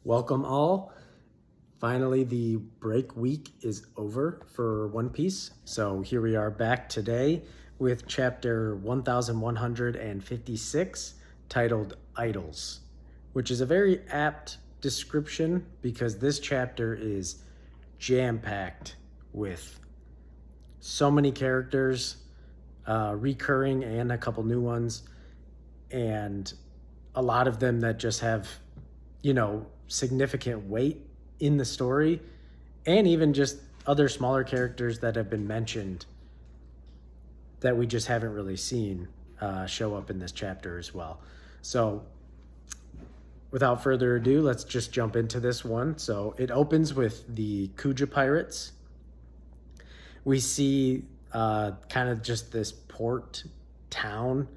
Welcome all. Finally, the break week is over for One Piece. So here we are back today with chapter 1156 titled Idols, which is a very apt description because this chapter is jam-packed with so many characters, recurring and a couple new ones, and a lot of them that just have, significant weight in the story, and even just other smaller characters that have been mentioned that we just haven't really seen show up in this chapter as well. So without further ado, let's just jump into this one. So it opens with the Kuja pirates. We see kind of just this port town,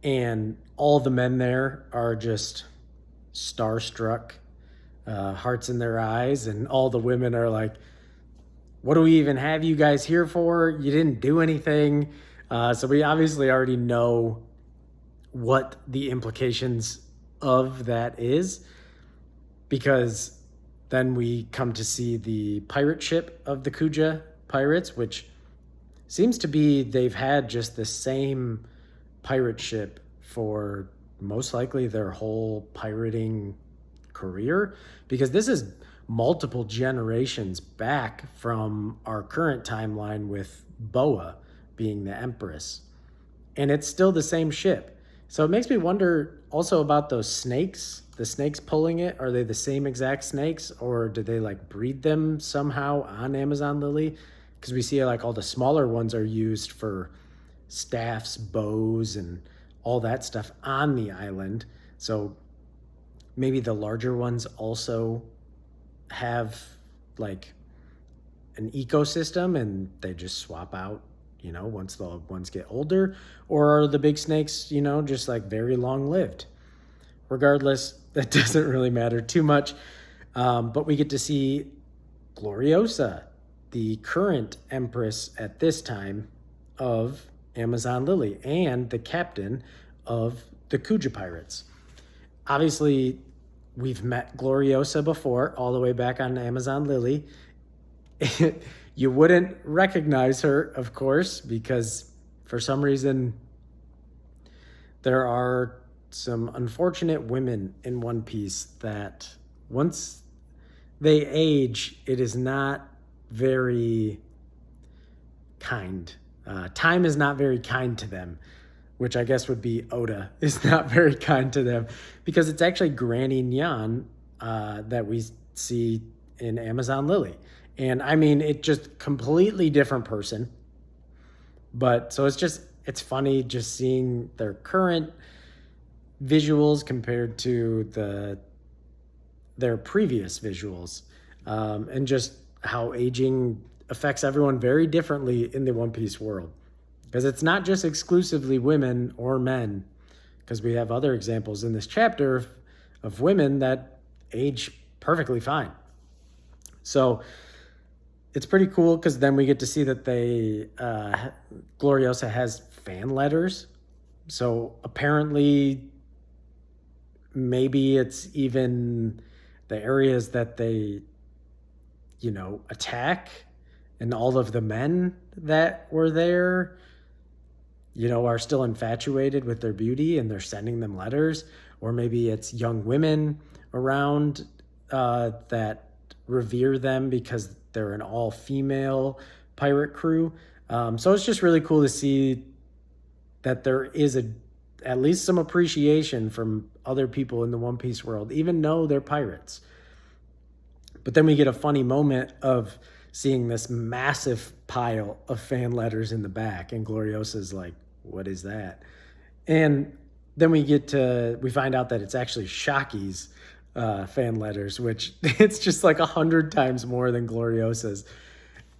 and all the men there are just starstruck, hearts in their eyes, and all the women are like, what do we even have you guys here for? You didn't do anything. So we obviously already know what the implications of that is, because then we come to see the pirate ship of the Kuja pirates, which seems to be they've had just the same pirate ship for most likely their whole pirating career, because this is multiple generations back from our current timeline with Boa being the Empress, and it's still the same ship. So it makes me wonder also about those snakes, the snakes pulling it. Are they the same exact snakes, or did they like breed them somehow on Amazon Lily? Because we see like all the smaller ones are used for staffs, bows, and all that stuff on the island. So maybe the larger ones also have like an ecosystem and they just swap out, once the ones get older, or are the big snakes, just like very long lived? Regardless, that doesn't really matter too much. But we get to see Gloriosa, the current Empress at this time of Amazon Lily, and the captain of the Kuja pirates. Obviously, we've met Gloriosa before, all the way back on Amazon Lily. You wouldn't recognize her, of course, because for some reason there are some unfortunate women in One Piece that once they age, it is not very kind. Time is not very kind to them, which I guess would be Oda is not very kind to them, because it's actually Granny Nyan that we see in Amazon Lily. And I mean, it just completely different person. But so it's funny just seeing their current visuals compared to their previous visuals, and just how aging affects everyone very differently in the One Piece world. Because it's not just exclusively women or men, because we have other examples in this chapter of women that age perfectly fine. So it's pretty cool, because then we get to see that Gloriosa has fan letters. So apparently maybe it's even the areas that they, attack, and all of the men that were there, are still infatuated with their beauty and they're sending them letters. Or maybe it's young women around that revere them because they're an all-female pirate crew. So it's just really cool to see that there is at least some appreciation from other people in the One Piece world, even though they're pirates. But then we get a funny moment of seeing this massive pile of fan letters in the back, and Gloriosa's like, what is that? And then we find out that it's actually Shaki's fan letters, which it's just like 100 times more than Gloriosa's.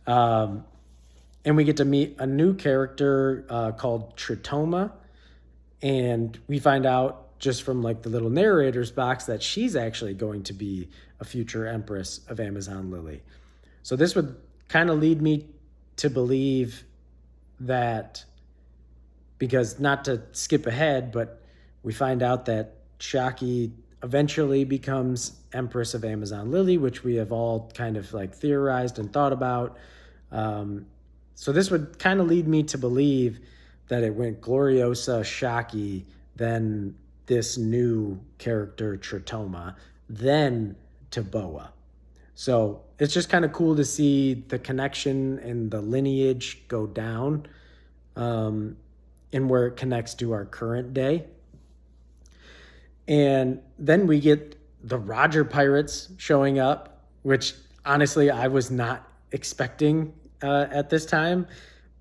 And we get to meet a new character called Tritoma, and we find out just from like the little narrator's box that she's actually going to be a future Empress of Amazon Lily. So this would kind of lead me to believe that, because not to skip ahead, but we find out that Shaki eventually becomes Empress of Amazon Lily, which we have all kind of like theorized and thought about. So this would kind of lead me to believe that it went Gloriosa, Shaki, then this new character, Tritoma, then to Boa. So it's just kind of cool to see the connection and the lineage go down, and where it connects to our current day. And then we get the Roger pirates showing up, which honestly I was not expecting at this time,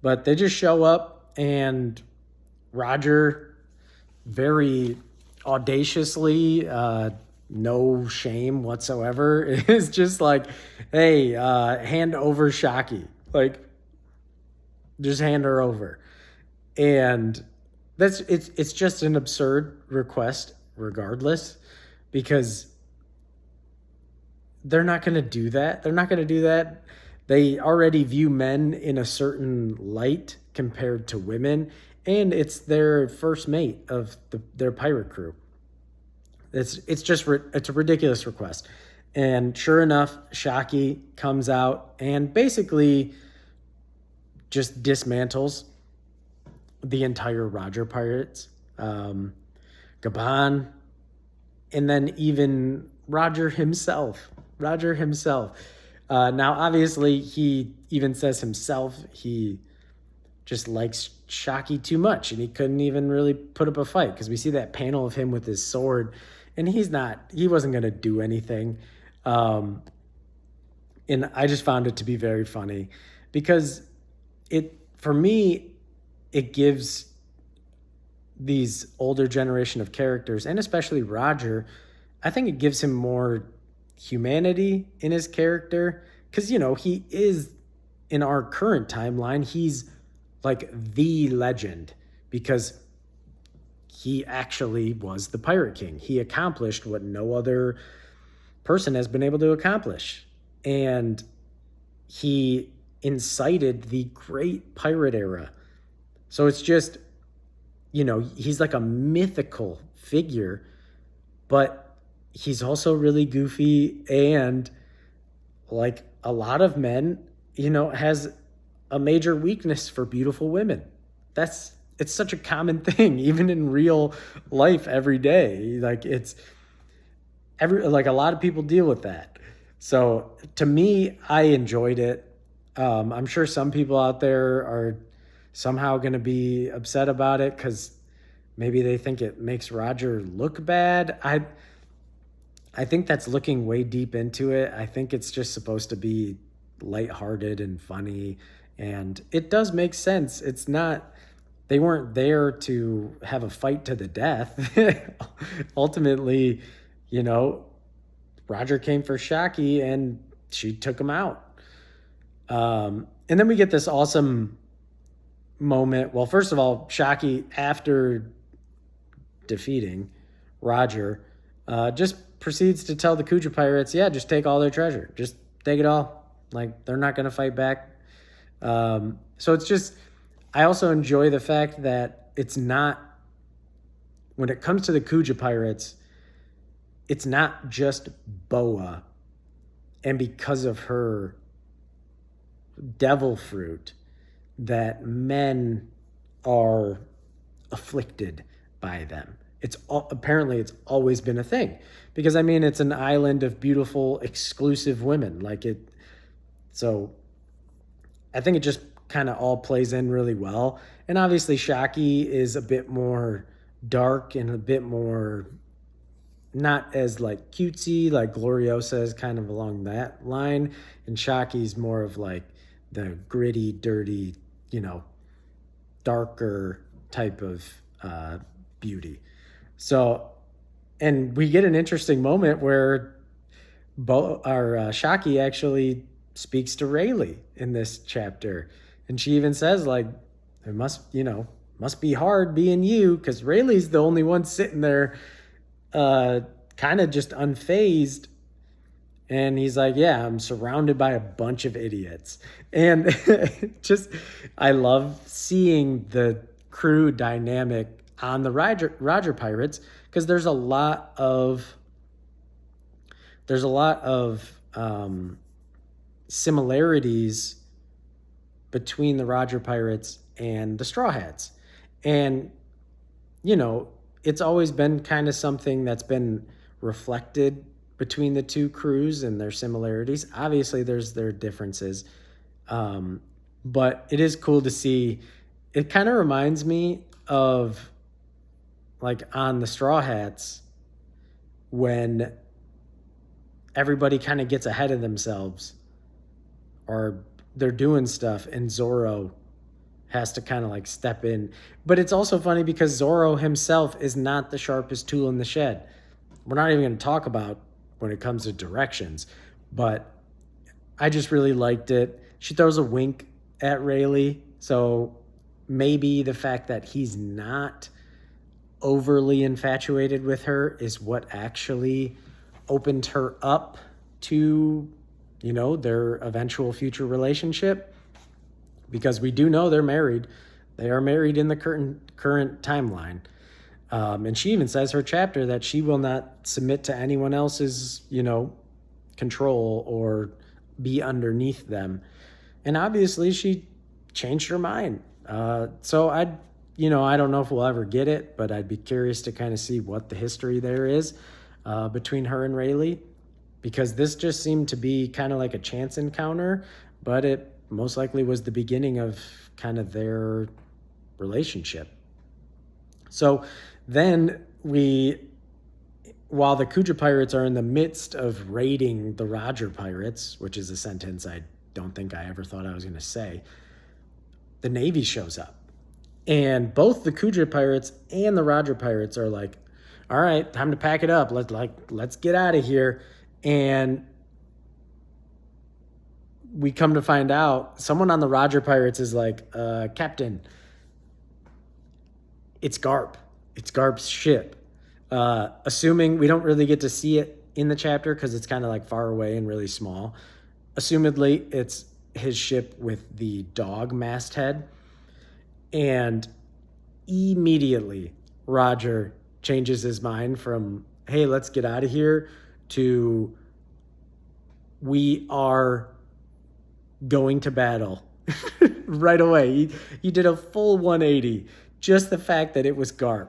but they just show up, and Roger very audaciously, no shame whatsoever, is just like, hey, hand over Shaki. Like, just hand her over. And it's just an absurd request regardless, because they're not going to do that. They're not going to do that. They already view men in a certain light compared to women, and it's their first mate of their pirate crew. It's a ridiculous request. And sure enough, Shaki comes out and basically just dismantles the entire Roger pirates. Gabon, and then even Roger himself. Now, obviously, he even says himself he just likes Shaki too much, and he couldn't even really put up a fight, because we see that panel of him with his sword, and he wasn't going to do anything. And I just found it to be very funny, because for me, it gives these older generation of characters, and especially Roger, I think it gives him more humanity in his character, because he is, in our current timeline, he's like the legend, because he actually was the Pirate King. He accomplished what no other person has been able to accomplish, and he incited the great pirate era. So it's just, he's like a mythical figure, but he's also really goofy, and like a lot of men, has a major weakness for beautiful women. It's such a common thing, even in real life every day. Like a lot of people deal with that. So to me, I enjoyed it. I'm sure some people out there are somehow going to be upset about it, because maybe they think it makes Roger look bad. I think that's looking way deep into it. I think it's just supposed to be lighthearted and funny, and it does make sense. It's not, they weren't there to have a fight to the death. Ultimately, Roger came for Shaki, and she took him out. And then we get this awesome moment. Well, first of all, Shaki, after defeating Roger, just proceeds to tell the Kuja pirates, yeah, just take all their treasure. Just take it all. Like, they're not going to fight back. So it's just, I also enjoy the fact that it's not, when it comes to the Kuja pirates, it's not just Boa, and because of her devil fruit, that men are afflicted by them. Apparently it's always been a thing, because it's an island of beautiful, exclusive women. So I think it just kind of all plays in really well. And obviously Shaki is a bit more dark and a bit more not as like cutesy, like Gloriosa is kind of along that line, and Shaki's more of like the gritty, dirty, darker type of beauty. So, and we get an interesting moment where Shaki actually speaks to Rayleigh in this chapter, and she even says, like, it must be hard being you, because Rayleigh's the only one sitting there kind of just unfazed, and he's like, yeah, I'm surrounded by a bunch of idiots. And just, I love seeing the crew dynamic on the Roger Pirates, because there's a lot of there's a lot of similarities between the Roger Pirates and the Straw Hats. And, you know, it's always been kind of something that's been reflected between the two crews and their similarities. Obviously, there's their differences. But it is cool to see. It kind of reminds me of, like, on the Straw Hats, when everybody kind of gets ahead of themselves or they're doing stuff and Zorro has to kind of like step in. But it's also funny because Zorro himself is not the sharpest tool in the shed. We're not even going to talk about when it comes to directions, but I just really liked it. She throws a wink at Rayleigh, so maybe the fact that he's not overly infatuated with her is what actually opened her up to, you know, their eventual future relationship, because we do know they're married. They are married in the current timeline. And she even says her chapter that she will not submit to anyone else's, you know, control or be underneath them. And obviously she changed her mind. So I don't know if we'll ever get it, but I'd be curious to kind of see what the history there is between her and Rayleigh, because this just seemed to be kind of like a chance encounter, but it most likely was the beginning of kind of their relationship. So then while the Kuja Pirates are in the midst of raiding the Roger Pirates, which is a sentence I don't think I ever thought I was going to say, the Navy shows up. And both the Kuja Pirates and the Roger Pirates are like, all right, time to pack it up. Let's get out of here. And we come to find out someone on the Roger Pirates is like, Captain, it's Garp. It's Garp's ship. Assuming we don't really get to see it in the chapter because it's kind of like far away and really small. Assumedly, it's his ship with the dog masthead. And immediately, Roger changes his mind from, hey, let's get out of here, to we are going to battle right away. He did a full 180. Just the fact that it was Garp.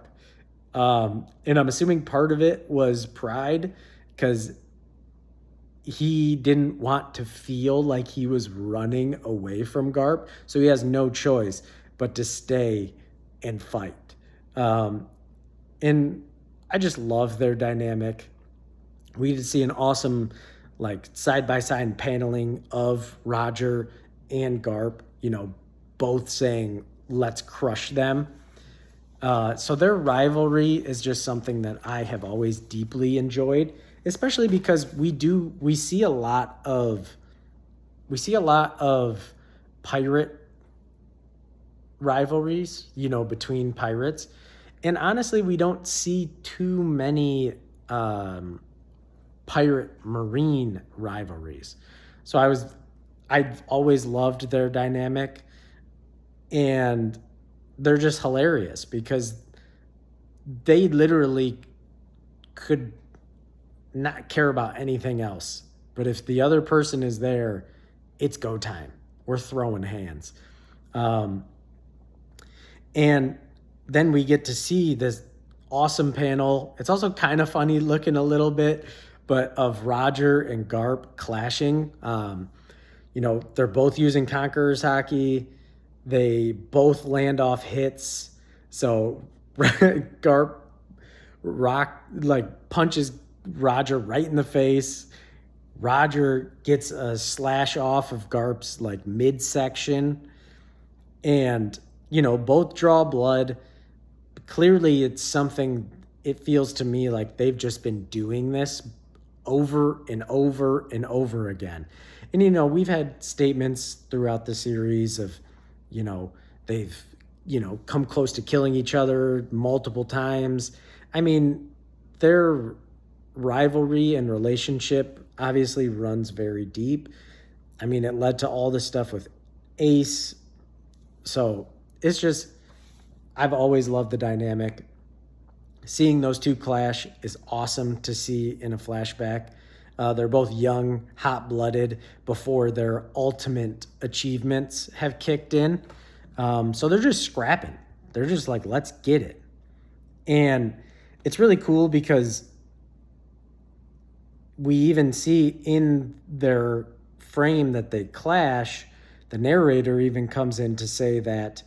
And I'm assuming part of it was pride, because he didn't want to feel like he was running away from Garp. So he has no choice but to stay and fight. And I just love their dynamic. We get to see an awesome, like, side-by-side paneling of Roger and Garp, you know, both saying, let's crush them. So their rivalry is just something that I have always deeply enjoyed, especially because we see a lot of pirate rivalries, you know, between pirates. And honestly, we don't see too many pirate marine rivalries. So I've always loved their dynamic, and they're just hilarious because they literally could not care about anything else. But if the other person is there, it's go time. We're throwing hands. And then we get to see this awesome panel. It's also kind of funny looking a little bit, but of Roger and Garp clashing. You know, they're both using Conqueror's Hockey. They both land off hits. So Garp punches Roger right in the face. Roger gets a slash off of Garp's like midsection. And, you know, both draw blood. Clearly it's something, it feels to me like they've just been doing this over and over and over again. And, you know, we've had statements throughout the series of, you know, they've, you know, come close to killing each other multiple times. I mean, their rivalry and relationship obviously runs very deep. I mean, it led to all this stuff with Ace. So it's just, I've always loved the dynamic. Seeing those two clash is awesome to see in a flashback. They're both young, hot-blooded before their ultimate achievements have kicked in. So they're just scrapping. They're just like, let's get it. And it's really cool because we even see in their frame that they clash, the narrator even comes in to say that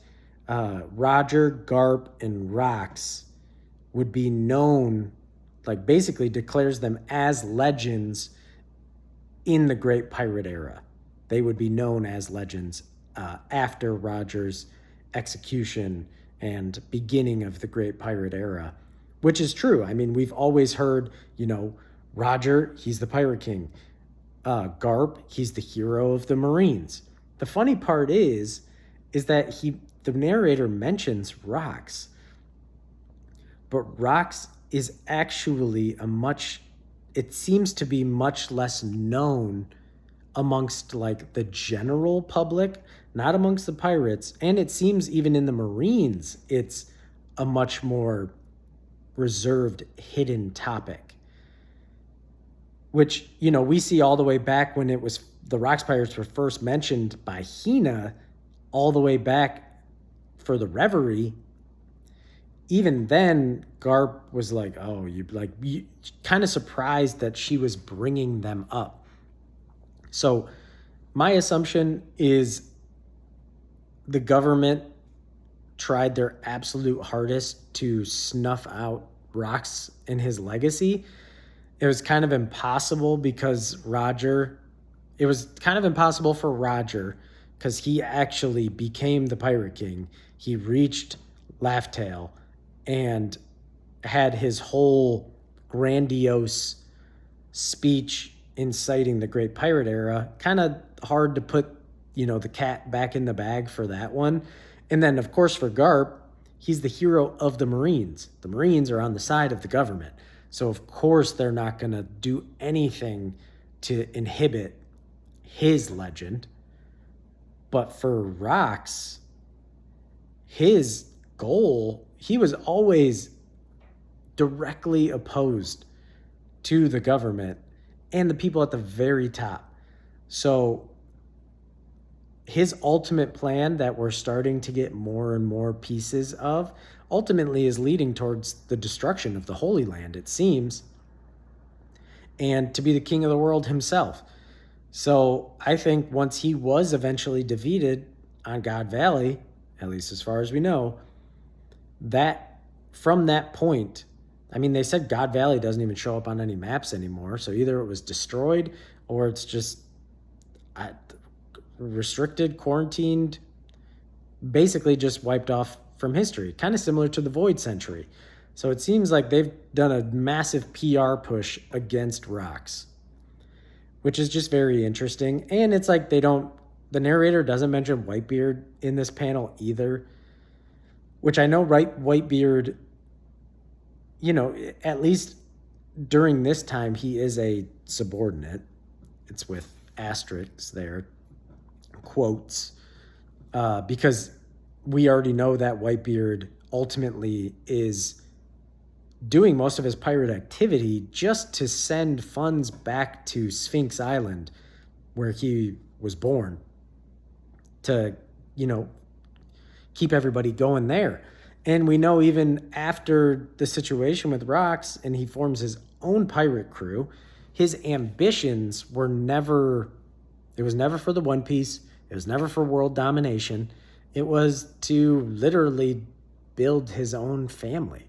Roger, Garp, and Rox would be known, like basically declares them as legends in the Great Pirate Era. They would be known as legends after Roger's execution and beginning of the Great Pirate Era, which is true. I mean, we've always heard, Roger, he's the Pirate King. Garp, he's the hero of the Marines. The funny part is that the narrator mentions Rox, but Rox is actually it seems to be much less known amongst like the general public, not amongst the pirates. And it seems even in the Marines, it's a much more reserved, hidden topic, which, we see all the way back when it was the Rox Pirates were first mentioned by Hina, all the way back for the Reverie. Even then, Garp was like, oh, you kind of surprised that she was bringing them up. So my assumption is the government tried their absolute hardest to snuff out Rox and his legacy. It was kind of impossible because it was kind of impossible for Roger because he actually became the Pirate King. He reached Laugh-Tale and had his whole grandiose speech inciting the Great Pirate Era. Kind of hard to put, the cat back in the bag for that one. And then, of course, for Garp, he's the hero of the Marines. The Marines are on the side of the government. So, of course, they're not going to do anything to inhibit his legend. But for Rox, his goal, he was always directly opposed to the government and the people at the very top. So his ultimate plan that we're starting to get more and more pieces of ultimately is leading towards the destruction of the Holy Land, it seems, and to be the king of the world himself. So I think once he was eventually defeated on God Valley, at least as far as we know, that from that point, I mean, they said God Valley doesn't even show up on any maps anymore. So either it was destroyed or it's just restricted, quarantined, basically just wiped off from history, kind of similar to the Void Century. So it seems like they've done a massive PR push against Rox, which is just very interesting. And it's like the narrator doesn't mention Whitebeard in this panel either, which I know, right? Whitebeard, at least during this time, he is a subordinate. It's with asterisks there, quotes, because we already know that Whitebeard ultimately is doing most of his pirate activity just to send funds back to Sphinx Island, where he was born, to, keep everybody going there. And we know even after the situation with Rox and he forms his own pirate crew, his ambitions it was never for the One Piece. It was never for world domination. It was to literally build his own family,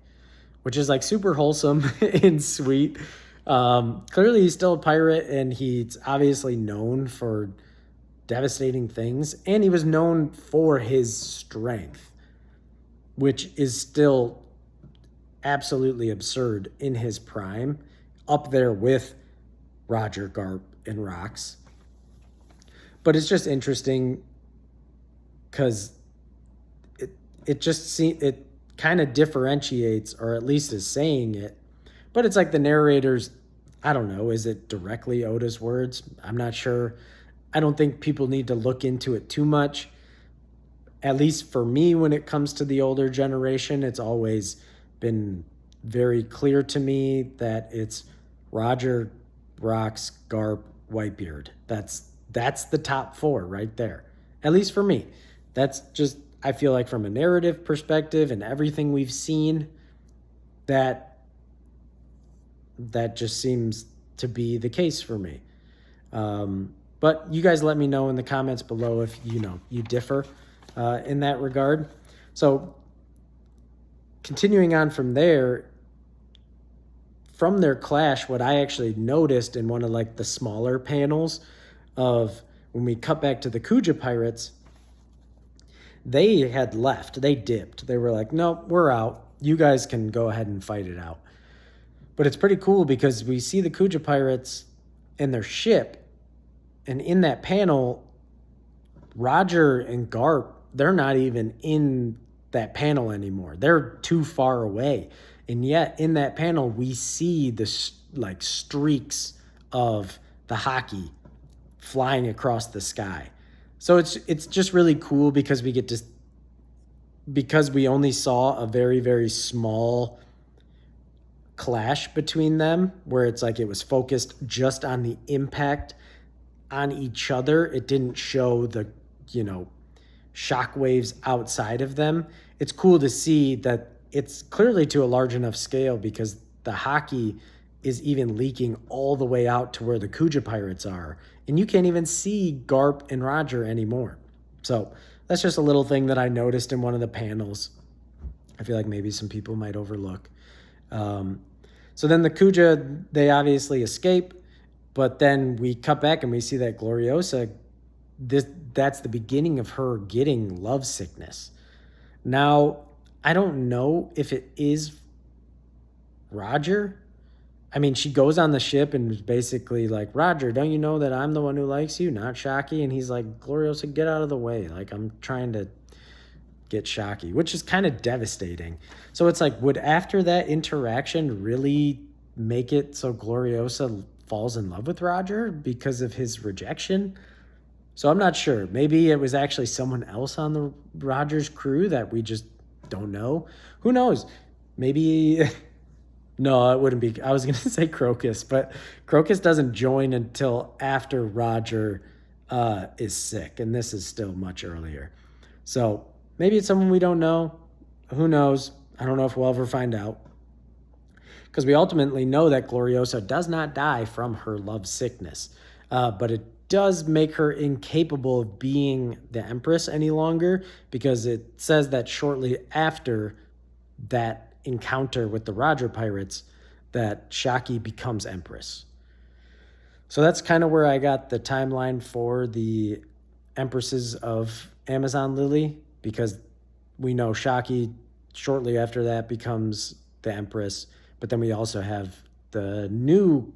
which is like super wholesome and sweet. Clearly he's still a pirate and he's obviously known for devastating things. And he was known for his strength, which is still absolutely absurd in his prime, up there with Roger, Garp, and Rox. But it's just interesting because it kind of differentiates, or at least is saying it. But it's like the narrator's, I don't know, is it directly Oda's words? I'm not sure. I don't think people need to look into it too much. At least for me, when it comes to the older generation, it's always been very clear to me that it's Roger Rox, Garp, Whitebeard. That's the top 4 right there. At least for me. That's just, I feel like from a narrative perspective and everything we've seen, that just seems to be the case for me. But you guys let me know in the comments below if you differ in that regard. So continuing on from there, from their clash, what I actually noticed in one of like the smaller panels of when we cut back to the Kuja pirates, they had left. They dipped. They were like, nope, we're out. You guys can go ahead and fight it out. But it's pretty cool because we see the Kuja pirates in their ship, and in that panel, Roger and Garp, they're not even in that panel anymore. They're too far away. And yet in that panel, we see the like streaks of the hockey flying across the sky. So it's just really cool because because we only saw a very, very small clash between them, where it's like it was focused just on the impact on each other. It didn't show the, shockwaves outside of them. It's cool to see that it's clearly to a large enough scale because the hockey is even leaking all the way out to where the Kuja pirates are. And you can't even see Garp and Roger anymore. So that's just a little thing that I noticed in one of the panels. I feel like maybe some people might overlook. So then the Kuja, they obviously escape, but then we cut back and we see that Gloriosa, that's the beginning of her getting love sickness. Now, I don't know if it is Roger. I mean, she goes on the ship and is basically like, Roger, don't you know that I'm the one who likes you, not Shocky? And he's like, Gloriosa, get out of the way. Like, I'm trying to get Shocky, which is kind of devastating. So it's like, would after that interaction really make it so Gloriosa falls in love with Roger because of his rejection? So I'm not sure. Maybe it was actually someone else on the Rogers crew that we just don't know. Who knows? Maybe... No, it wouldn't be. I was going to say Crocus, but Crocus doesn't join until after Roger is sick, and this is still much earlier. So maybe it's someone we don't know. Who knows? I don't know if we'll ever find out. Because we ultimately know that Gloriosa does not die from her love sickness, but it does make her incapable of being the Empress any longer, because it says that shortly after that encounter with the Roger pirates that Shocky becomes Empress. So that's kind of where I got the timeline for the Empresses of Amazon Lily, because we know Shocky shortly after that becomes the Empress, but then we also have the new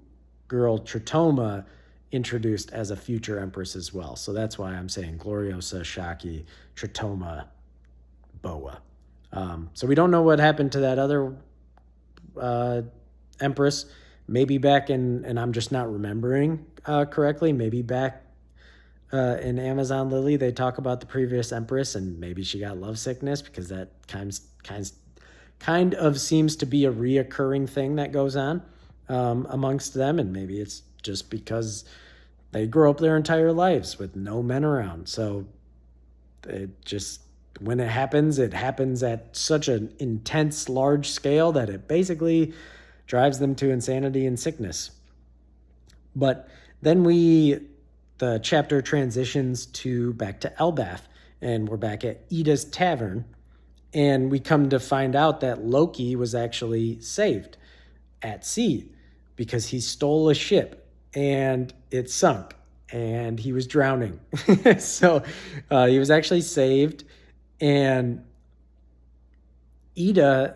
girl Tritoma introduced as a future Empress as well. So that's why I'm saying Gloriosa, Shocky, Tritoma, Boa. So we don't know what happened to that other Empress. Maybe back in, and I'm just not remembering correctly, maybe back in Amazon Lily, they talk about the previous Empress, and maybe she got love sickness, because that kind of seems to be a reoccurring thing that goes on amongst them, and maybe it's just because they grew up their entire lives with no men around. So it just... when it happens at such an intense, large scale that it basically drives them to insanity and sickness. But then the chapter transitions back to Elbaf, and we're back at Ida's Tavern, and we come to find out that Loki was actually saved at sea because he stole a ship and it sunk and he was drowning. So he was actually saved. And Ida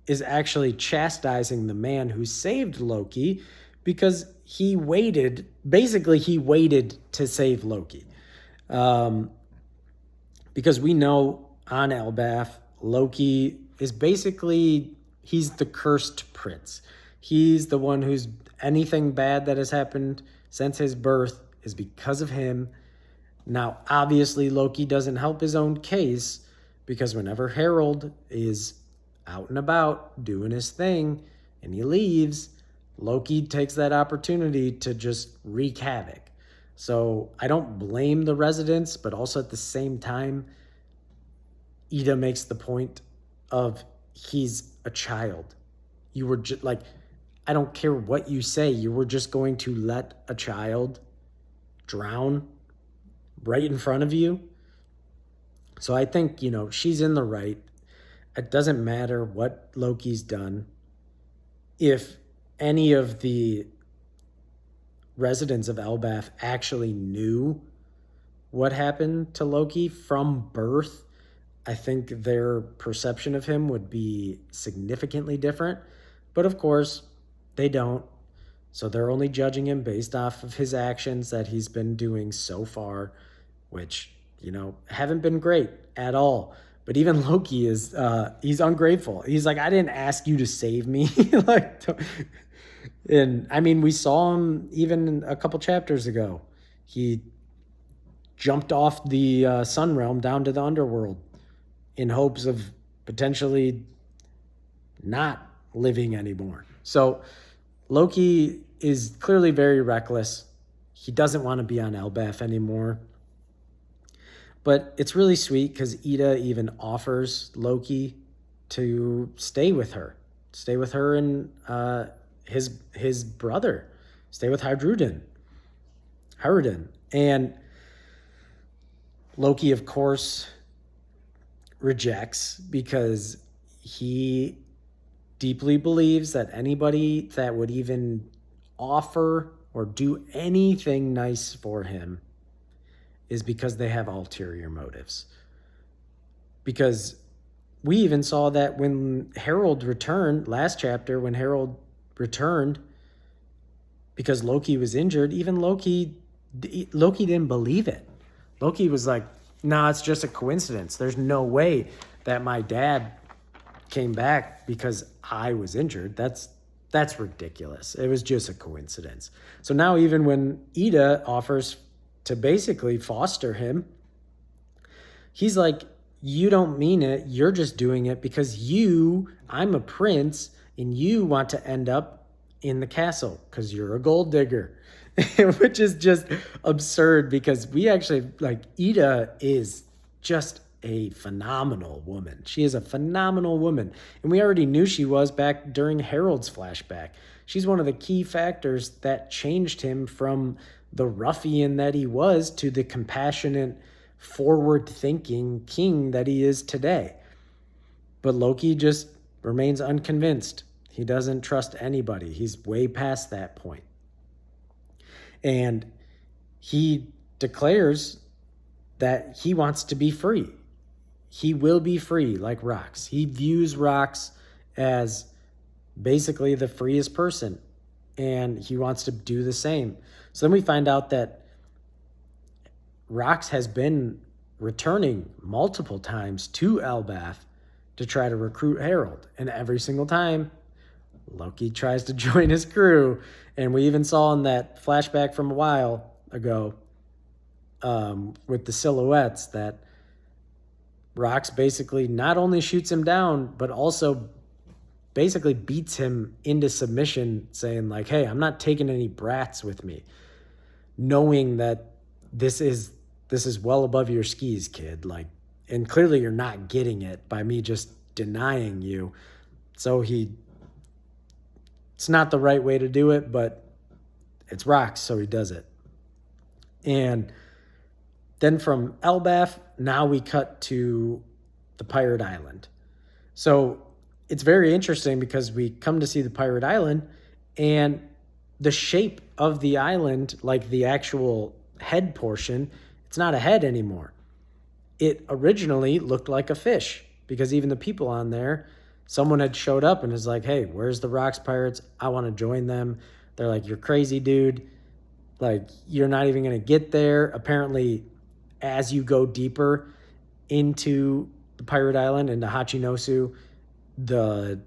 is actually chastising the man who saved Loki because he waited to save Loki. Because we know on Elbaf, Loki is basically, he's the cursed prince. He's the one who's, anything bad that has happened since his birth is because of him. Now, obviously, Loki doesn't help his own case, because whenever Harold is out and about doing his thing and he leaves, Loki takes that opportunity to just wreak havoc. So I don't blame the residents, but also at the same time, Ida makes the point of he's a child. You were just like, I don't care what you say, you were just going to let a child drown right in front of you. So I think, she's in the right. It doesn't matter what Loki's done. If any of the residents of Elbaf actually knew what happened to Loki from birth, I think their perception of him would be significantly different. But of course, they don't. So they're only judging him based off of his actions that he's been doing so far, which, haven't been great at all. But even Loki is, he's ungrateful. He's like, I didn't ask you to save me. And I mean, we saw him even a couple chapters ago. He jumped off the Sun Realm down to the underworld in hopes of potentially not living anymore. So Loki is clearly very reckless. He doesn't want to be on Elbaf anymore. But it's really sweet because Ida even offers Loki to stay with her and his brother, stay with Hyrudin. And Loki, of course, rejects because he deeply believes that anybody that would even offer or do anything nice for him is because they have ulterior motives. Because we even saw that when Harold returned, last chapter, when Harold returned, because Loki was injured, even Loki didn't believe it. Loki was like, nah, it's just a coincidence. There's no way that my dad came back because I was injured. That's ridiculous. It was just a coincidence. So now even when Ida offers to basically foster him, he's like, you don't mean it. You're just doing it because I'm a prince and you want to end up in the castle because you're a gold digger. Which is just absurd because we actually, Ida is just a phenomenal woman. She is a phenomenal woman. And we already knew she was back during Harold's flashback. She's one of the key factors that changed him from the ruffian that he was to the compassionate, forward-thinking king that he is today. But Loki just remains unconvinced. He doesn't trust anybody. He's way past that point. And he declares that he wants to be free. He will be free like Rox. He views Rox as basically the freest person, and he wants to do the same. So then we find out that Rox has been returning multiple times to Elbaf to try to recruit Harold. And every single time, Loki tries to join his crew. And we even saw in that flashback from a while ago with the silhouettes that Rox basically not only shoots him down, but also basically beats him into submission, saying like, hey, I'm not taking any brats with me, knowing that this is well above your skis, kid. And clearly you're not getting it by me just denying you. So it's not the right way to do it, but it's Rox, so he does it. And then from Elbaf, now we cut to the Pirate Island. So it's very interesting because we come to see the Pirate Island, and the shape of the island, like the actual head portion, it's not a head anymore. It originally looked like a fish because even the people on there, someone had showed up and was like, hey, where's the Rox Pirates? I want to join them. They're like, you're crazy, dude. You're not even going to get there. Apparently, as you go deeper into the Pirate Island, into Hachinosu, the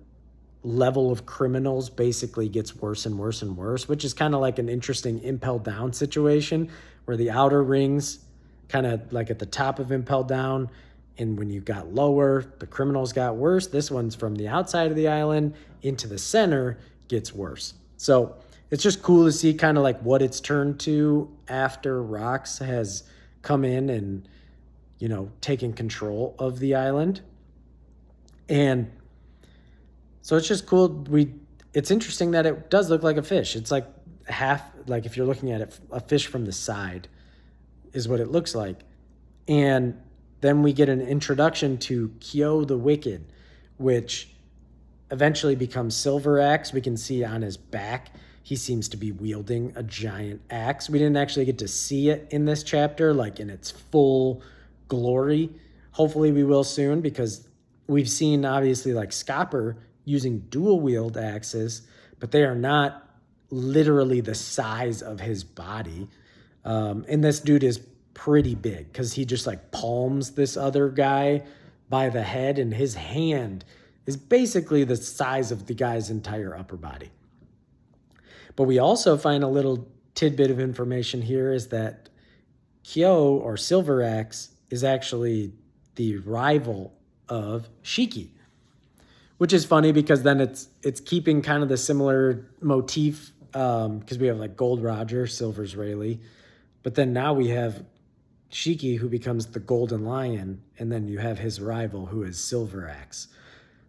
level of criminals basically gets worse and worse and worse, which is kind of like an interesting Impel Down situation where the outer rings kind of like at the top of Impel Down, and when you got lower, the criminals got worse. This one's from the outside of the island into the center gets worse. So it's just cool to see kind of like what it's turned to after Rox has come in and, taken control of the island. And so it's just cool. It's interesting that it does look like a fish. It's like half, like if you're looking at it, a fish from the side is what it looks like. And then we get an introduction to Kyo the Wicked, which eventually becomes Silver Axe. We can see on his back, he seems to be wielding a giant axe. We didn't actually get to see it in this chapter, like in its full glory. Hopefully we will soon, because we've seen obviously like Scopper using dual wield axes, but they are not literally the size of his body. And this dude is pretty big because he just like palms this other guy by the head, and his hand is basically the size of the guy's entire upper body. But we also find a little tidbit of information here is that Kyo, or Silver Axe, is actually the rival of Shiki, which is funny because then it's keeping kind of the similar motif, because we have like Gold Roger, Silver's Rayleigh, but then now we have Shiki, who becomes the Golden Lion, and then you have his rival, who is Silver Axe.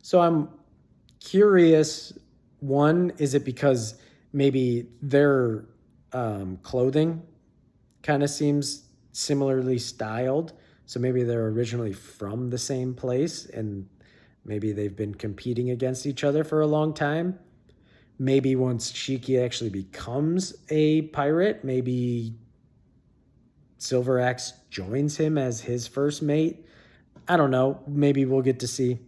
So I'm curious, one, is it because maybe their clothing kind of seems similarly styled, so maybe they're originally from the same place, and maybe they've been competing against each other for a long time? Maybe once Shiki actually becomes a pirate, maybe Silver Axe joins him as his first mate. I don't know. Maybe we'll get to see.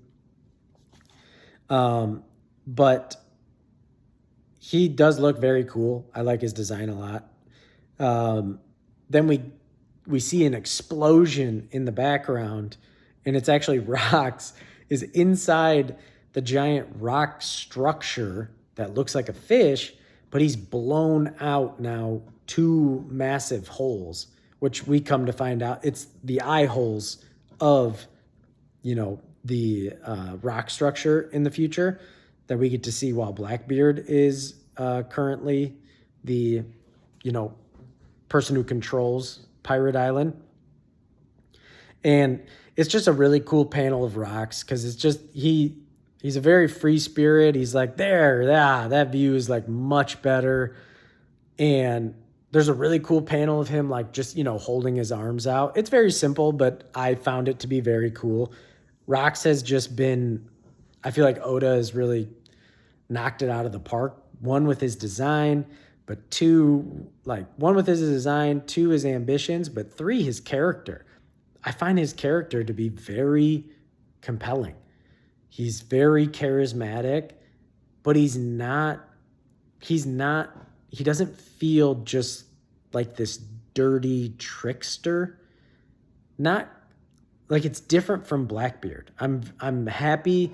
But he does look very cool. I like his design a lot. Then we see an explosion in the background, and it's actually Rox is inside the giant rock structure that looks like a fish, but he's blown out now 2 massive holes, which we come to find out it's the eye holes of, the rock structure in the future that we get to see while Blackbeard is currently the, person who controls Pirate Island. And it's just a really cool panel of Rox, because it's just, he's a very free spirit. He's like, that view is like much better. And there's a really cool panel of him like just, holding his arms out. It's very simple, but I found it to be very cool. Rox has just been, I feel like Oda has really knocked it out of the park. 1, with his design, but 2, like 1 with his design, 2, his ambitions, but 3, his character. I find his character to be very compelling. He's very charismatic, but he doesn't feel just like this dirty trickster. Not like, it's different from Blackbeard. I'm happy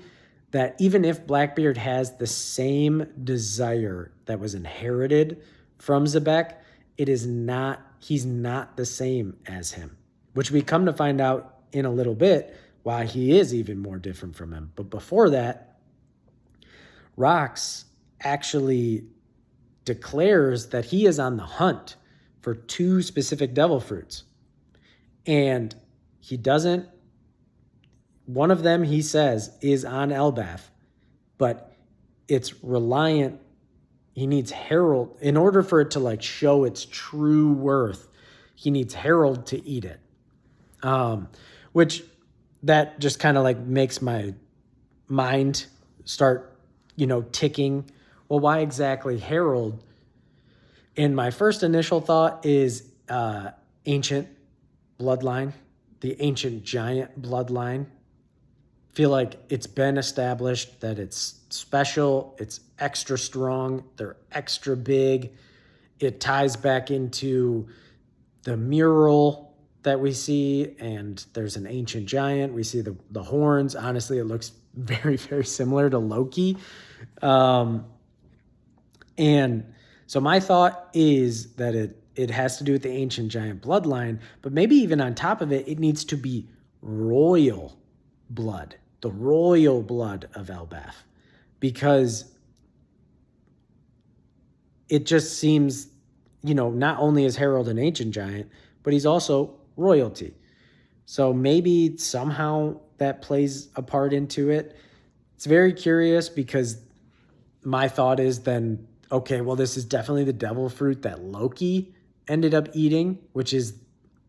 that even if Blackbeard has the same desire that was inherited from Zebek, he's not the same as him, which we come to find out in a little bit why he is even more different from him. But before that, Rox actually declares that he is on the hunt for 2 specific devil fruits. And one of them, he says, is on Elbaf, but it's reliant. He needs Harold in order for it to like show its true worth. He needs Harold to eat it. Which that just kind of like makes my mind start, ticking. Well, why exactly Harold? And my first initial thought is ancient bloodline, the ancient giant bloodline. Feel like it's been established that it's special, it's extra strong, they're extra big. It ties back into the mural that we see, and there's an ancient giant. We see the horns. Honestly, it looks very, very similar to Loki. And so my thought is that it has to do with the ancient giant bloodline, but maybe even on top of it, it needs to be royal blood, the royal blood of Elbaf, because it just seems, not only is Harold an ancient giant, but he's also royalty. So maybe somehow that plays a part into it. It's very curious because my thought is then, okay, well, this is definitely the devil fruit that Loki ended up eating, which is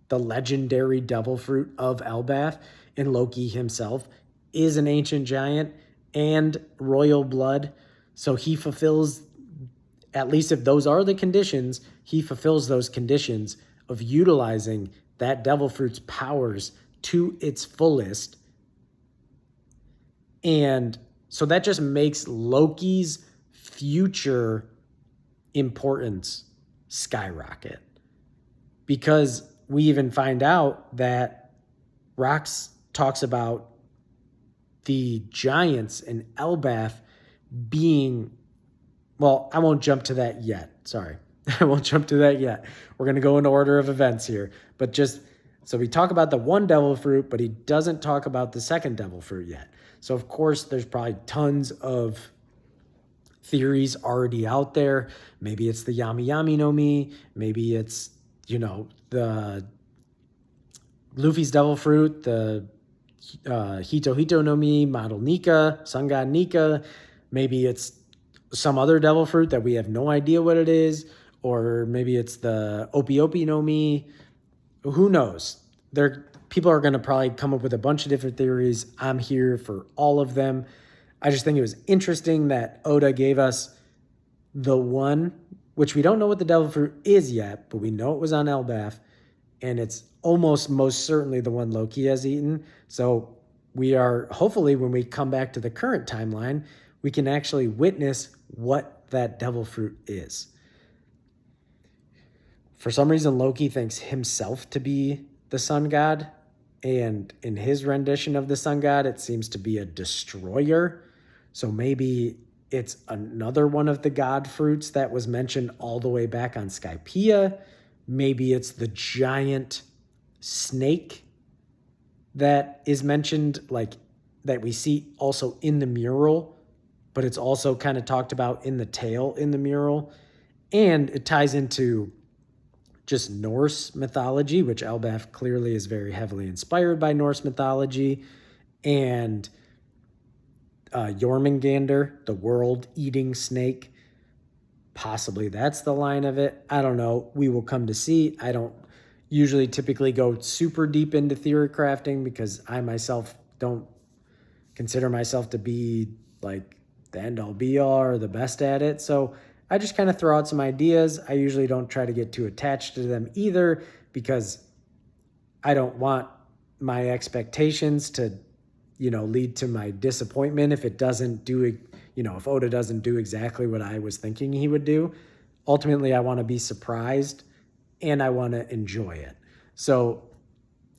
the legendary devil fruit of Elbath. And Loki himself is an ancient giant and royal blood. So he fulfills, at least if those are the conditions, he fulfills those conditions of utilizing that devil fruit's powers to its fullest. And so that just makes Loki's future importance skyrocket, because we even find out that Rox talks about the giants in Elbath being, well, I won't jump to that yet. Sorry. I won't jump to that yet. We're going to go in order of events here. But so we talk about the one devil fruit, but he doesn't talk about the second devil fruit yet. So, of course, there's probably tons of theories already out there. Maybe it's the Yami Yami no Mi. Maybe it's, the Luffy's devil fruit, the Hito Hito no Mi, model Nika, Sun God Nika. Maybe it's some other devil fruit that we have no idea what it is. Or maybe it's the Opi Opi no Mi. Who knows? People are going to probably come up with a bunch of different theories. I'm here for all of them. I just think it was interesting that Oda gave us the one, which we don't know what the devil fruit is yet, but we know it was on Elbath, and it's almost most certainly the one Loki has eaten. So we are, hopefully when we come back to the current timeline, we can actually witness what that devil fruit is. For some reason, Loki thinks himself to be the sun god, and in his rendition of the sun god, it seems to be a destroyer. So maybe it's another one of the god fruits that was mentioned all the way back on Skypiea. Maybe it's the giant snake that is mentioned, like that we see also in the mural, but it's also kind of talked about in the tale in the mural. And it ties into just Norse mythology, which Elbath clearly is very heavily inspired by Norse mythology, and Jormungandr, the world-eating snake. Possibly that's the line of it. I don't know. We will come to see. I don't usually typically go super deep into theory crafting because I myself don't consider myself to be like the end-all be-all or the best at it. So I just kind of throw out some ideas. I usually don't try to get too attached to them either because I don't want my expectations to, lead to my disappointment if it doesn't do it, if Oda doesn't do exactly what I was thinking he would do. Ultimately, I want to be surprised and I want to enjoy it. So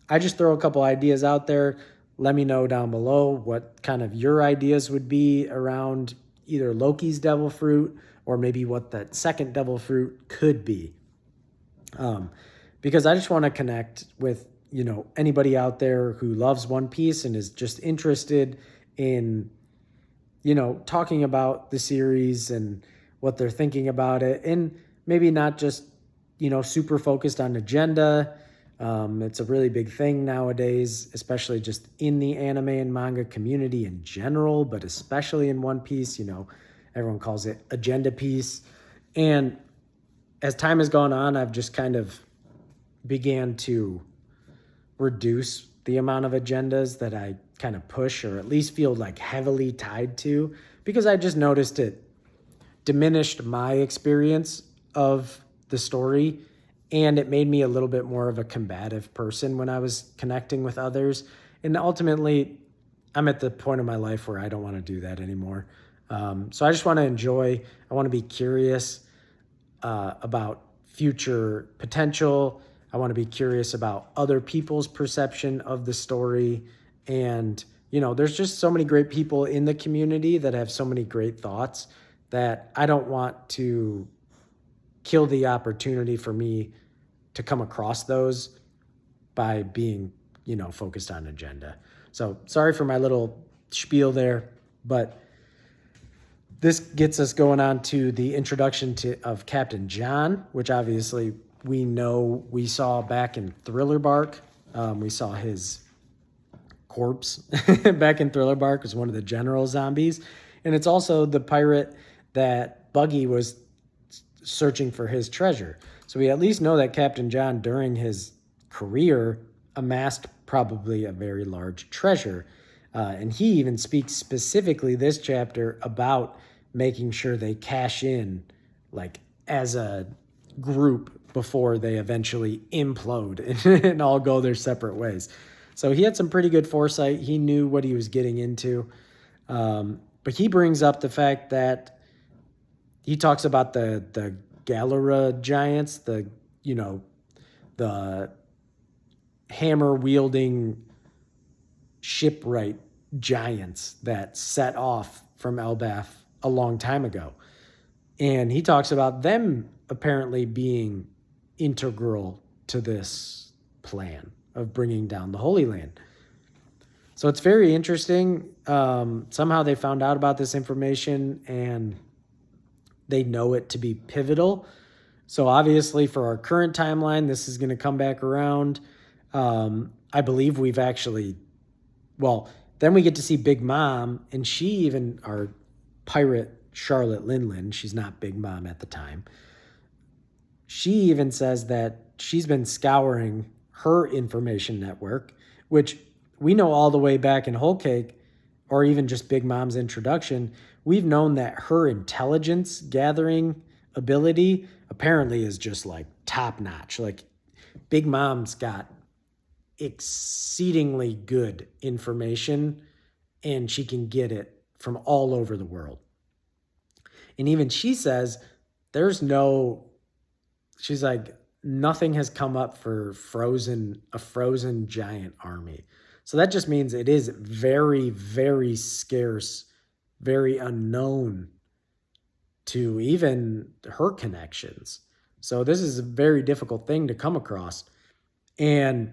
I just throw a couple ideas out there. Let me know down below what kind of your ideas would be around either Loki's devil fruit or maybe what that second devil fruit could be. Because I just want to connect with, anybody out there who loves One Piece and is just interested in, talking about the series and what they're thinking about it. And maybe not just, super focused on agenda. It's a really big thing nowadays, especially just in the anime and manga community in general, but especially in One Piece, everyone calls it agenda piece. And as time has gone on, I've just kind of began to reduce the amount of agendas that I kind of push or at least feel like heavily tied to, because I just noticed it diminished my experience of the story, and it made me a little bit more of a combative person when I was connecting with others. And ultimately, I'm at the point of my life where I don't want to do that anymore. So I just want to enjoy. I want to be curious about future potential. I want to be curious about other people's perception of the story. And, there's just so many great people in the community that have so many great thoughts that I don't want to kill the opportunity for me to come across those by being, focused on agenda. So sorry for my little spiel there, but this gets us going on to the introduction of Captain John, which obviously we know we saw back in Thriller Bark. We saw his corpse back in Thriller Bark as one of the general zombies. And it's also the pirate that Buggy was searching for his treasure. So we at least know that Captain John, during his career, amassed probably a very large treasure. And he even speaks specifically this chapter about making sure they cash in like as a group before they eventually implode and all go their separate ways. So he had some pretty good foresight. He knew what he was getting into. But he brings up the fact that he talks about the Galera giants, the hammer wielding shipwright giants that set off from Elbath a long time ago. And he talks about them apparently being integral to this plan of bringing down the Holy Land. So it's very interesting. Somehow they found out about this information and they know it to be pivotal. So obviously for our current timeline, this is going to come back around. I believe we've actually, then we get to see Big Mom, and she even, our pirate Charlotte Linlin, she's not Big Mom at the time. She even says that she's been scouring her information network, which we know all the way back in Whole Cake, or even just Big Mom's introduction, we've known that her intelligence gathering ability apparently is just like top notch. Like Big Mom's got exceedingly good information and she can get it from all over the world. And even she says she's like, nothing has come up for a frozen giant army. So that just means it is very, very scarce, very unknown to even her connections. So this is a very difficult thing to come across. And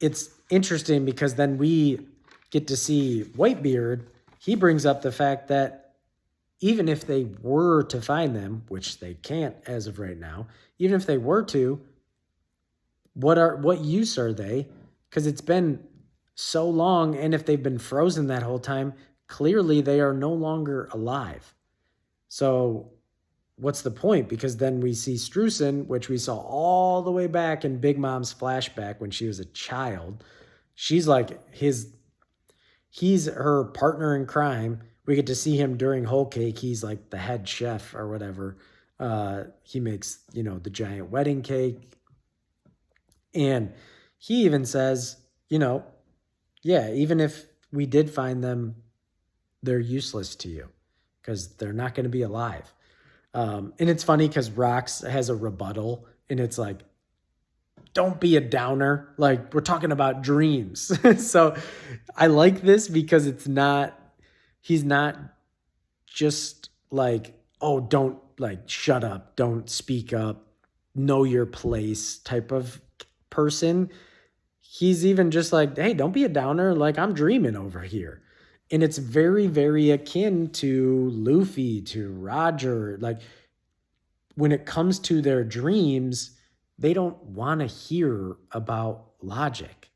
it's interesting because then we get to see Whitebeard. He brings up the fact that even if they were to find them, which they can't as of right now, even if they were to, what use are they? Because it's been so long, and if they've been frozen that whole time, clearly they are no longer alive. So what's the point? Because then we see Streusen, which we saw all the way back in Big Mom's flashback when she was a child. She's like he's her partner in crime. We get to see him during Whole Cake. He's like the head chef or whatever. He makes, the giant wedding cake. And he even says, even if we did find them, they're useless to you because they're not going to be alive. And it's funny because Rox has a rebuttal and it's like, don't be a downer. Like, we're talking about dreams. So I like this because he's not just like, oh, don't like shut up, don't speak up, know your place type of person. He's even just like, hey, don't be a downer. Like, I'm dreaming over here. And it's very, very akin to Luffy, to Roger. Like, when it comes to their dreams, they don't want to hear about logic.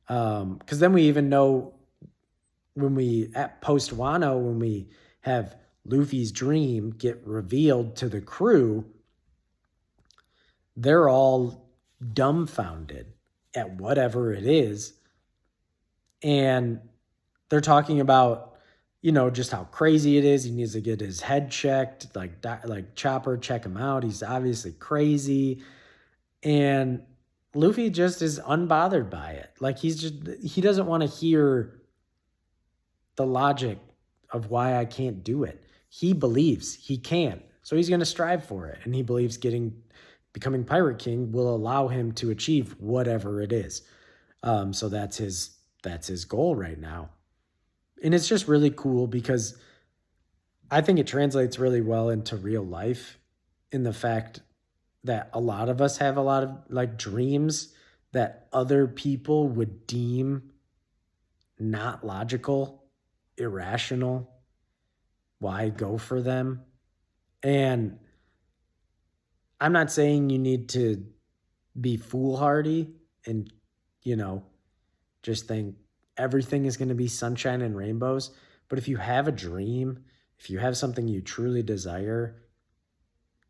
Because then we even know at post Wano, when we have Luffy's dream get revealed to the crew, they're all dumbfounded at whatever it is. And they're talking about, just how crazy it is. He needs to get his head checked, like Chopper, check him out. He's obviously crazy. And Luffy just is unbothered by it. Like he doesn't want to hear the logic of why I can't do it. He believes he can. So he's going to strive for it. And he believes becoming Pirate King will allow him to achieve whatever it is. So that's his goal right now. And it's just really cool because I think it translates really well into real life in the fact that a lot of us have a lot of like dreams that other people would deem not logical, irrational, why go for them? And I'm not saying you need to be foolhardy and, you know, just think everything is going to be sunshine and rainbows. But if you have a dream, if you have something you truly desire,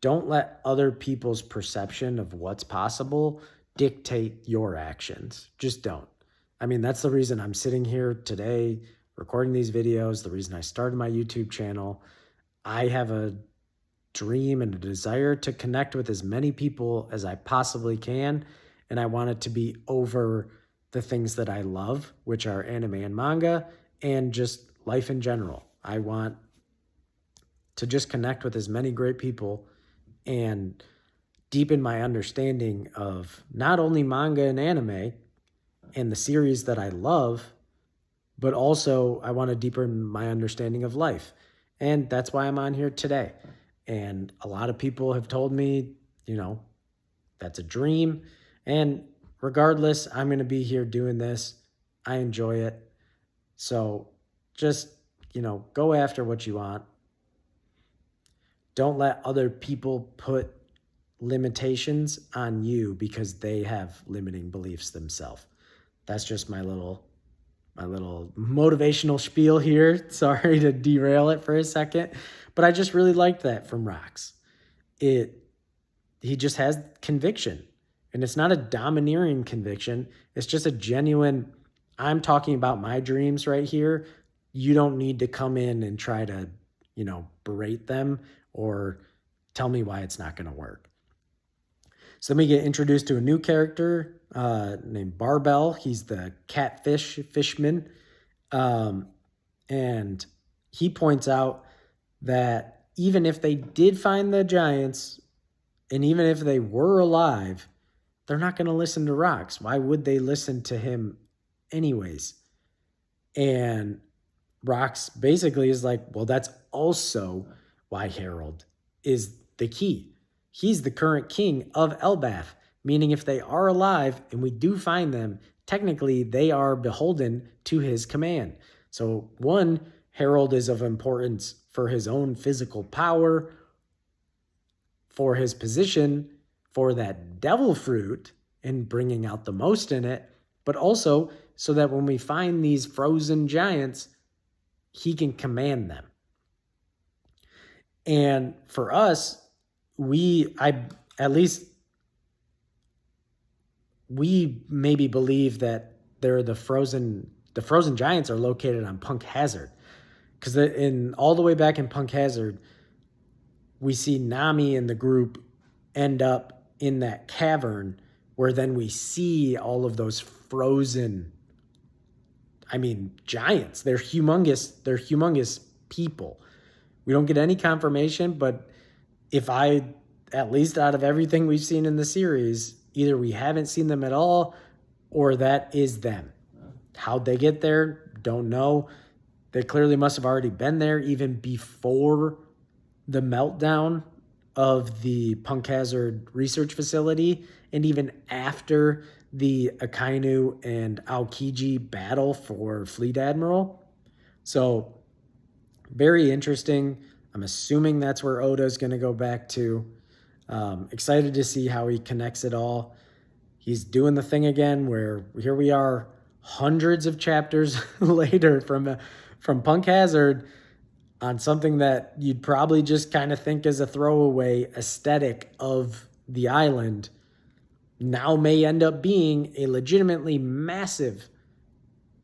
don't let other people's perception of what's possible dictate your actions. Just don't. I mean, that's the reason I'm sitting here today recording these videos, the reason I started my YouTube channel. I have a dream and a desire to connect with as many people as I possibly can. And I want it to be over the things that I love, which are anime and manga and just life in general. I want to just connect with as many great people and deepen my understanding of not only manga and anime and the series that I love, but also I want to deepen my understanding of life. And that's why I'm on here today. And a lot of people have told me, that's a dream. And regardless, I'm going to be here doing this. I enjoy it. So just, go after what you want. Don't let other people put limitations on you because they have limiting beliefs themselves. That's just my little motivational spiel here. Sorry to derail it for a second, but I just really liked that from Rox. He just has conviction, and it's not a domineering conviction. It's just a genuine, I'm talking about my dreams right here. You don't need to come in and try to, berate them or tell me why it's not going to work. So then we get introduced to a new character named Barbell. He's the fishman. And he points out that even if they did find the giants, and even if they were alive, they're not going to listen to Rox. Why would they listen to him anyways? And Rox basically is like, well, that's also why Harold is the key. He's the current king of Elbaf, meaning if they are alive and we do find them, technically they are beholden to his command. So one, Harold is of importance for his own physical power, for his position, for that devil fruit and bringing out the most in it, but also so that when we find these frozen giants, he can command them. And for us, we maybe believe that the frozen giants are located on Punk Hazard, because in all the way back in Punk Hazard, we see Nami and the group end up in that cavern where then we see all of those frozen, giants. They're humongous. They're humongous people. We don't get any confirmation, but at least out of everything we've seen in the series, either we haven't seen them at all or that is them. How'd they get there? Don't know. They clearly must have already been there even before the meltdown of the Punk Hazard research facility and even after the Akainu and Aokiji battle for Fleet Admiral. So very interesting. I'm assuming that's where Oda's going to go back to. Excited to see how he connects it all. He's doing the thing again where here we are hundreds of chapters later from Punk Hazard on something that you'd probably just kind of think as a throwaway aesthetic of the island now may end up being a legitimately massive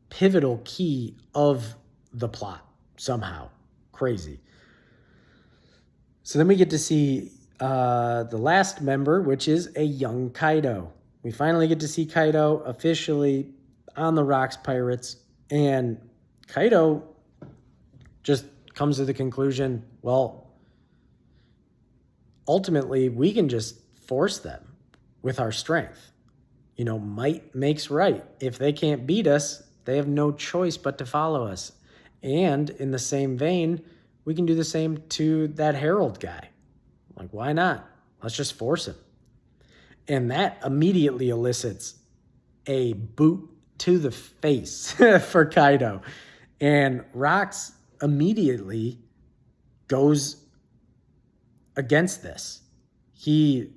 pivotal key of the plot somehow. Crazy. So then we get to see the last member, which is a young Kaido. We finally get to see Kaido officially on the Rox Pirates, and Kaido just comes to the conclusion, well, ultimately we can just force them with our strength. Might makes right. If they can't beat us, they have no choice but to follow us. And in the same vein, we can do the same to that Herald guy. Like, why not? Let's just force him. And that immediately elicits a boot to the face for Kaido. And Rox immediately goes against this. He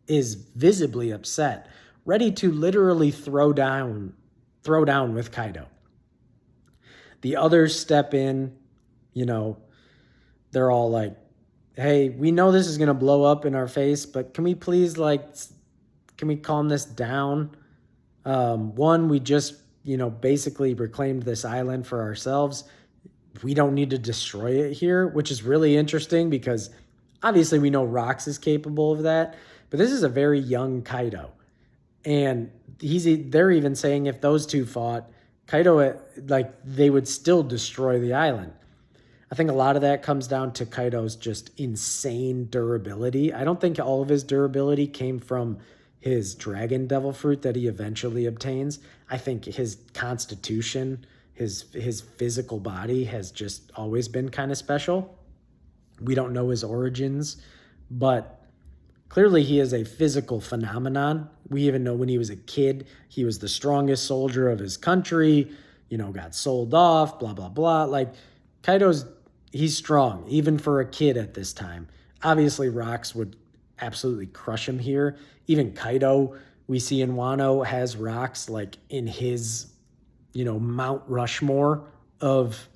is visibly upset, ready to literally throw down with Kaido. The others step in, they're all like, hey, we know this is going to blow up in our face, but can we please, can we calm this down? One, we just, basically reclaimed this island for ourselves. We don't need to destroy it here, which is really interesting because obviously we know Rox is capable of that, but this is a very young Kaido. And they're even saying if those two fought, Kaido, they would still destroy the island. I think a lot of that comes down to Kaido's just insane durability. I don't think all of his durability came from his dragon devil fruit that he eventually obtains. I think his constitution, his physical body has just always been kind of special. We don't know his origins, but clearly he is a physical phenomenon. We even know when he was a kid, he was the strongest soldier of his country, got sold off, blah, blah, blah. He's strong, even for a kid at this time. Obviously, Rox would absolutely crush him here. Even Kaido, we see in Wano, has Rox in his, Mount Rushmore of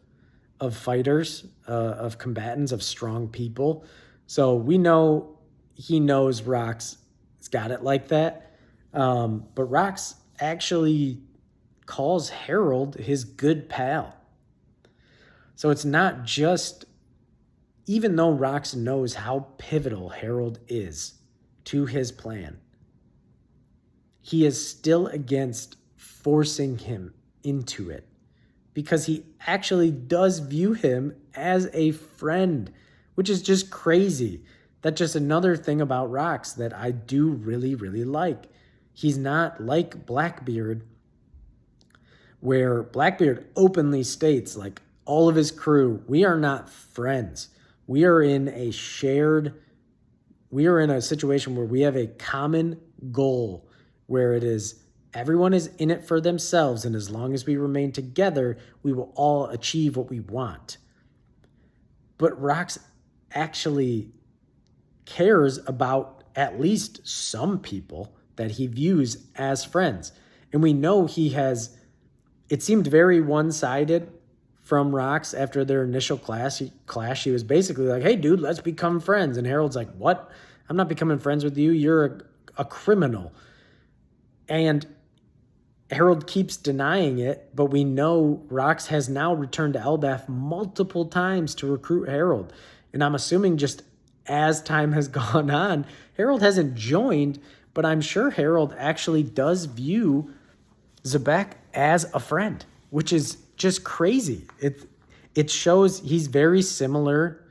fighters, of combatants, of strong people. So we know he knows Rox has got it like that. But Rox actually calls Harold his good pal. So it's not just, even though Rox knows how pivotal Harold is to his plan, he is still against forcing him into it because he actually does view him as a friend, which is just crazy. That's just another thing about Rox that I do really, really like. He's not like Blackbeard, where Blackbeard openly states, all of his crew, we are not friends. We are in a situation where we have a common goal, where it is everyone is in it for themselves, and as long as we remain together, we will all achieve what we want. But Rox actually cares about at least some people that he views as friends. And we know it seemed very one-sided from Rox after their initial clash. He was basically like, hey, dude, let's become friends. And Harold's like, what? I'm not becoming friends with you. You're a criminal. And Harold keeps denying it, but we know Rox has now returned to Elbaf multiple times to recruit Harold. And I'm assuming just as time has gone on, Harold hasn't joined, but I'm sure Harold actually does view Zebek as a friend, which is just crazy. It shows he's very similar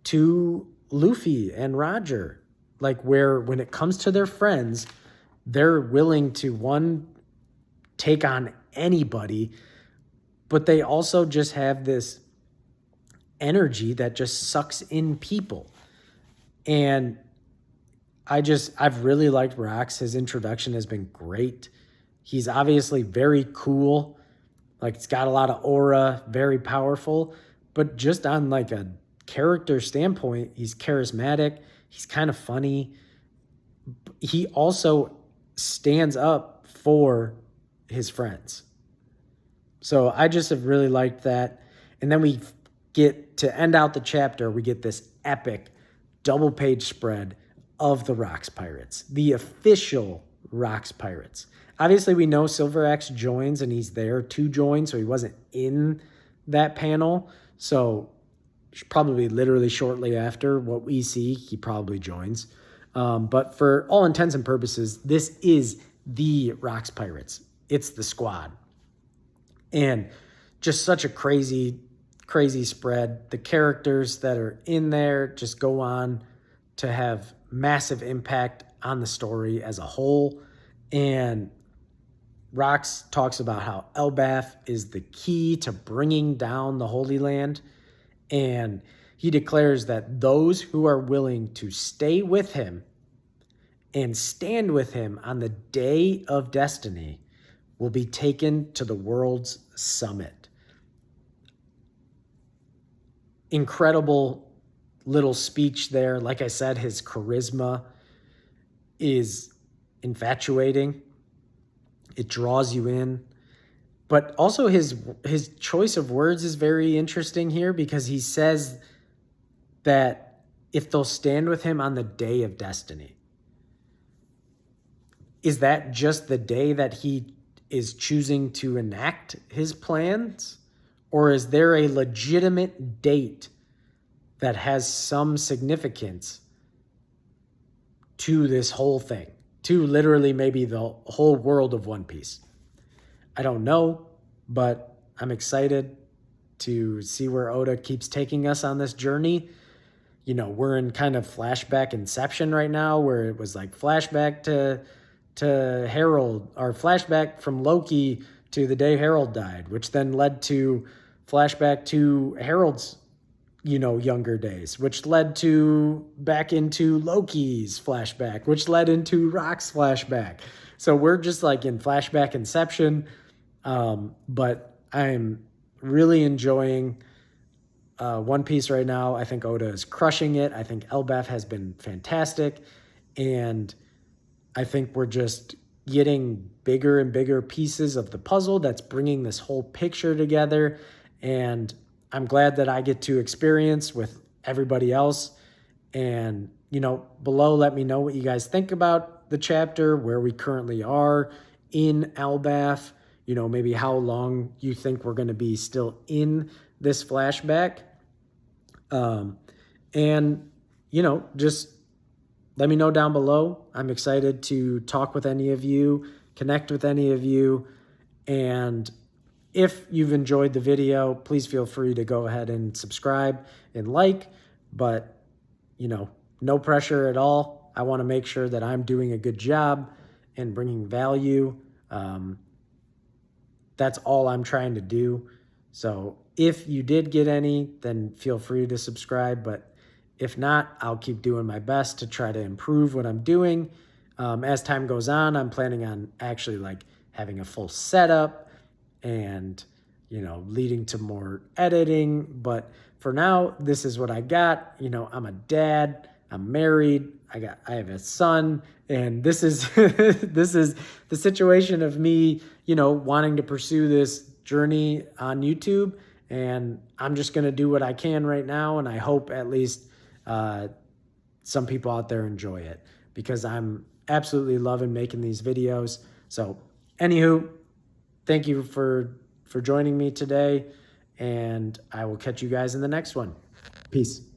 to Luffy and Roger, where when it comes to their friends, they're willing to take on anybody, but they also just have this energy that just sucks in people. And I've really liked Rox. His introduction has been great. He's obviously very cool. It's got a lot of aura, very powerful. But just on a character standpoint, he's charismatic. He's kind of funny. He also stands up for his friends. So I just have really liked that. And then we get to end out the chapter, we get this epic double page spread of the Rox Pirates, the official Rox Pirates. Obviously, we know Silver Axe joins, and he's there to join, so he wasn't in that panel. So probably literally shortly after what we see, he probably joins. But for all intents and purposes, this is the Rox Pirates. It's the squad. And just such a crazy, crazy spread. The characters that are in there just go on to have massive impact on the story as a whole. And Rox talks about how Elbaf is the key to bringing down the Holy Land. And he declares that those who are willing to stay with him and stand with him on the day of destiny will be taken to the world's summit. incredible little speech there. Like I said, his charisma is infatuating. It draws you in. But also his choice of words is very interesting here, because he says that if they'll stand with him on the day of destiny. Is that just the day that he is choosing to enact his plans? Or is there a legitimate date that has some significance to this whole thing, to literally maybe the whole world of One Piece? I don't know, but I'm excited to see where Oda keeps taking us on this journey. You know, we're in kind of flashback inception right now, where it was like flashback to Harold, or flashback from Loki to the day Harold died, which then led to flashback to Harold's, younger days, which led to back into Loki's flashback, which led into Rock's flashback. So we're just like in flashback inception. But I'm really enjoying One Piece right now. I think Oda is crushing it. I think Elbaf has been fantastic. And I think we're just getting bigger and bigger pieces of the puzzle that's bringing this whole picture together. And I'm glad that I get to experience with everybody else. And, below, let me know what you guys think about the chapter, where we currently are in Elbaf, maybe how long you think we're going to be still in this flashback. And, just let me know down below. I'm excited to talk with any of you, connect with any of you. And if you've enjoyed the video, please feel free to go ahead and subscribe and like, but, no pressure at all. I want to make sure that I'm doing a good job and bringing value. That's all I'm trying to do. So if you did get any, then feel free to subscribe. But if not, I'll keep doing my best to try to improve what I'm doing. As time goes on, I'm planning on actually like having a full setup and, leading to more editing. But for now, this is what I got. I'm a dad, I'm married, I have a son, and this is this is the situation of me, wanting to pursue this journey on YouTube. And I'm just going to do what I can right now. And I hope at least some people out there enjoy it, because I'm absolutely loving making these videos. So anywho, thank you for joining me today, and I will catch you guys in the next one. Peace.